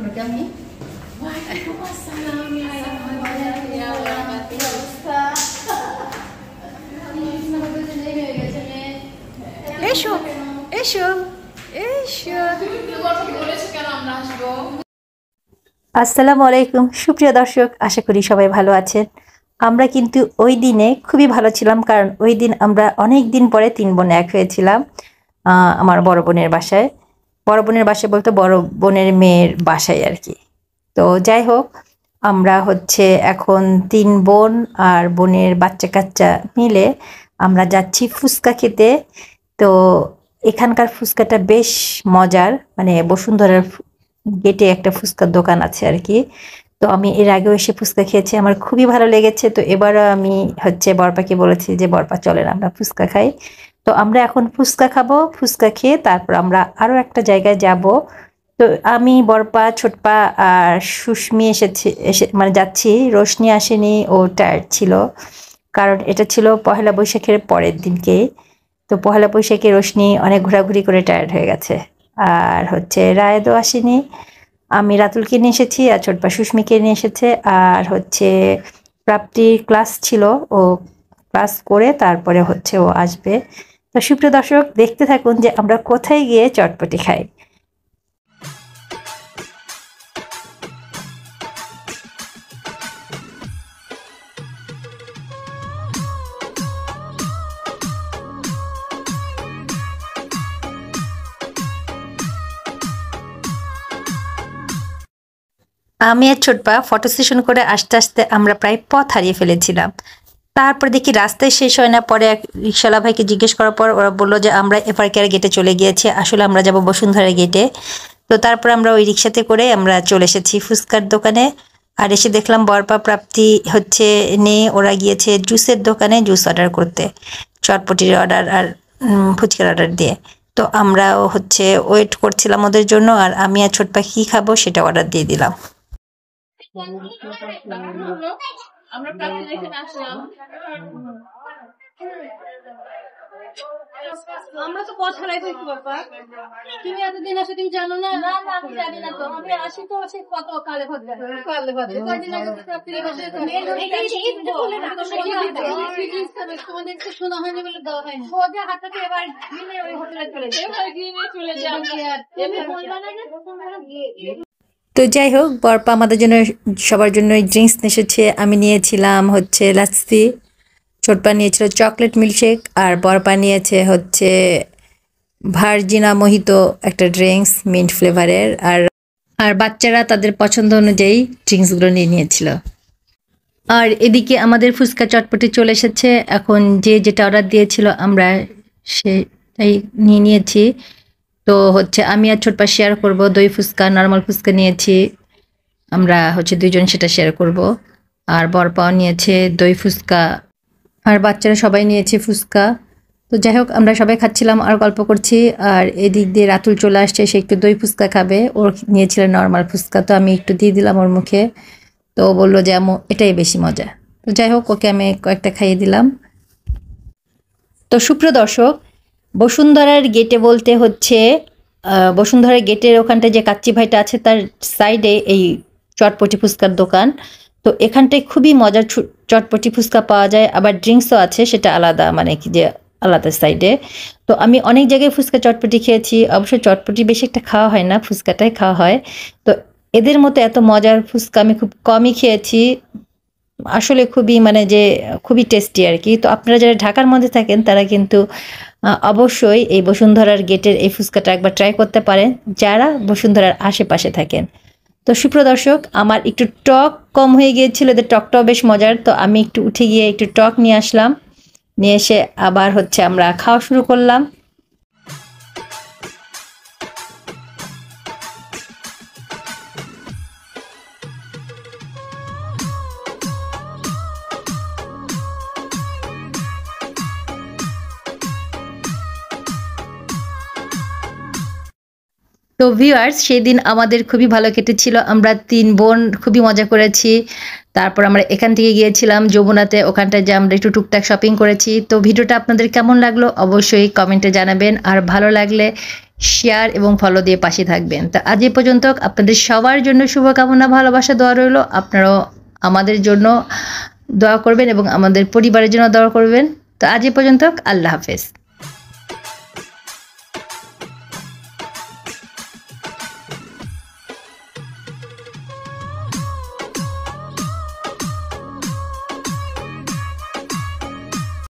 আপনাকে আমি এসো এসো এসো। আসসালামু আলাইকুম সুপ্রিয় দর্শক, আশা করি সবাই ভালো আছেন। আমরা কিন্তু ওই দিনে খুবই ভালো ছিলাম, কারণ ওই দিন আমরা অনেক দিন পরে 3 বোন এক হয়েছিলাম আমার বড় বোনের বাসায়। বড় বোনের বাসায় বলতে বড় বোনের মেয়ের বাসায় আর কি। তো যাই হোক, আমরা হচ্ছে এখন 3 বোন আর বোনের বাচ্চা কাচ্চা মিলে আমরা যাচ্ছি ফুচকা খেতে। তো এখানকার ফুচকাটা বেশ মজার, মানে বসুন্ধরার গেটে একটা ফুচকার দোকান আছে আর কি। তো আমি এর আগেও এসে ফুচকা খেয়েছি, আমার খুবই ভালো লেগেছে। তো এবারও আমি হচ্ছে বরপাকে বলেছি যে বরপা চলেন আমরা ফুচকা খাই। তো আমরা এখন ফুচকা খাবো, ফুচকা খেয়ে তারপর আমরা আরও একটা জায়গায় যাব। তো আমি বরপা ছোটপা আর সুস্মি মানে যাচ্ছি। রোশনি আসেনি, ও টায়ার্ড ছিল, কারণ এটা ছিল পহেলা বৈশাখের পরের দিনকে। তো পহেলা বৈশাখে রোশনি অনেক ঘোরাঘুরি করে টায়ার্ড হয়ে গেছে। আর হচ্ছে রায়েদও আসেনি, আমি রাতুলকে নিয়ে এসেছি আর ছোটপা সুস্মিকে নিয়ে এসেছে। আর হচ্ছে প্রাপ্তির ক্লাস ছিল, ও ক্লাস করে তারপরে হচ্ছে ও আসবে। তো সুপ্রিয় দর্শক, দেখতে থাকুন যে আমরা কোথায় গিয়ে চটপটি খাই। আমি আর ছোটপা ফটো সেশন করে আস্তে আস্তে আমরা প্রায় পথ হারিয়ে ফেলেছিলাম। তারপর দেখি রাস্তায় শেষ হয় না, পরে এক রিক্সাওয়ালা ভাইকে জিজ্ঞেস করার পর ওরা বললো যে আমরা এফআরকেআর গেটে চলে গিয়েছি, আসলে আমরা যাব বসুন্ধরা গেটে। তো তারপর আমরা ওই রিক্সাতে করে আমরা চলে এসেছি ফুচকার দোকানে। আর এসে দেখলাম বরপা প্রাপ্তি হচ্ছে নিয়ে ওরা গিয়েছে জুসের দোকানে জুস অর্ডার করতে, চটপটির অর্ডার আর ফুচকার অর্ডার দিয়ে। তো আমরাও হচ্ছে ওয়েট করছিলাম ওদের জন্য, আর আমি আর ছোটপা কী খাবো সেটা অর্ডার দিয়ে দিলাম। আমরা প্রাপ্তি দেখে আসলাম। আমরা তো পথ হারাই ফেলছি বাবা। তুমি এতদিন আসো, তুমি জানো না? না না আমি জানি না, তো আমি আসি তো হচ্ছে কত কালে ভদ্রে কালে ভদ্রে কদিন আগে প্রাপ্তির বাসায় তোমাদের তো শোনা হয়নি বলে দেওয়া হয়নি। সোজা হাঁটাতে এবার গ্রিনে ওই হোটেলে চলে যায়, এবার গ্রিনে চলে যাও। তো যাই হোক, বরপা আমাদের জন্য সবার জন্য ড্রিঙ্কস এসেছে। আমি নিয়েছিলাম হচ্ছে লাচ্ছি, ছোটপা নিয়েছিল চকলেট মিল্কশেক, আর বরপা নিয়েছে হচ্ছে ভার্জিনা মোহিতো একটা ড্রিঙ্কস মিন্ট ফ্লেভারের। আর বাচ্চারা তাদের পছন্দ অনুযায়ী ড্রিঙ্কসগুলো নিয়েছিল। আর এদিকে আমাদের ফুচকা চটপটি চলে এসেছে। এখন যে যেটা অর্ডার দিয়েছিল আমরা সেটাই নিয়েছি। তো হচ্ছে আমি আর ছোটপা শেয়ার করব। দই ফুচকা, নর্মাল ফুচকা নিয়েছি আমরা হচ্ছে দুইজন, সেটা শেয়ার করব। আর বরপাও নিয়েছে দই ফুচকা, আর বাচ্চারা সবাই নিয়েছে ফুচকা। তো যাই হোক, আমরা সবাই খাচ্ছিলাম আর গল্প করছি। আর এদিক দিয়ে রাতুল চলে আসছে, সে একটু দই ফুচকা খাবে, ওর নিয়েছিল নর্মাল ফুচকা। তো আমি একটু দিয়ে দিলাম ওর মুখে, তো ও বললো যে এটাই বেশি মজা। তো যাই হোক, ওকে আমি কয়েকটা খাইয়ে দিলাম। তো সুপ্রিয় দর্শক, বসুন্ধরার গেটে বলতে হচ্ছে বসুন্ধরার গেটের ওখানটায় যে কাচ্চি ভাইটা আছে তার সাইডে এই চটপটি ফুচকার দোকান। তো এখানটায় খুবই মজার চটপটি ফুচকা পাওয়া যায়, আবার ড্রিঙ্কসও আছে, সেটা আলাদা, মানে কি যে আলাদা সাইডে। তো আমি অনেক জায়গায় ফুচকা চটপটি খেয়েছি, অবশ্য চটপটি বেশি একটা খাওয়া হয় না, ফুচকাটাই খাওয়া হয়। তো এদের মতো এত মজার ফুচকা আমি খুব কমই খেয়েছি, আসলে খুবই মানে যে খুবই টেস্টি আর কি। তো আপনারা যারা ঢাকার মধ্যে থাকেন তারা কিন্তু অবশ্যই এই বসুন্ধরার গেটের এই ফুচকাটা একবার ট্রাই করতে পারেন, যারা বসুন্ধরার আশেপাশে থাকেন। তো সুপ্রিয় দর্শক, আমার একটু টক কম হয়ে গিয়েছিল, এদের টকটাও বেশ মজার। তো আমি একটু উঠে গিয়ে একটু টক নিয়ে আসলাম, নিয়ে এসে আবার হচ্ছে আমরা খাওয়া শুরু করলাম। তো ভিউয়ার্স, সেই দিন আমাদের খুবই ভালো কেটেছিল, আমরা 3 বোন খুবই মজা করেছি। তারপর আমরা এখান থেকে গিয়েছিলাম যমুনাতে, ওখানটায় যে আমরা একটু টুকটাক শপিং করেছি। তো ভিডিওটা আপনাদের কেমন লাগলো অবশ্যই কমেন্টে জানাবেন, আর ভালো লাগলে শেয়ার এবং ফলো দিয়ে পাশে থাকবেন। তো আজ এ পর্যন্ত, আপনাদের সবার জন্য শুভকামনা, ভালোবাসা, দোয়া রইল। আপনারাও আমাদের জন্য দোয়া করবেন এবং আমাদের পরিবারের জন্য দোয়া করবেন। তো আজ এ পর্যন্ত, আল্লাহ হাফেজ।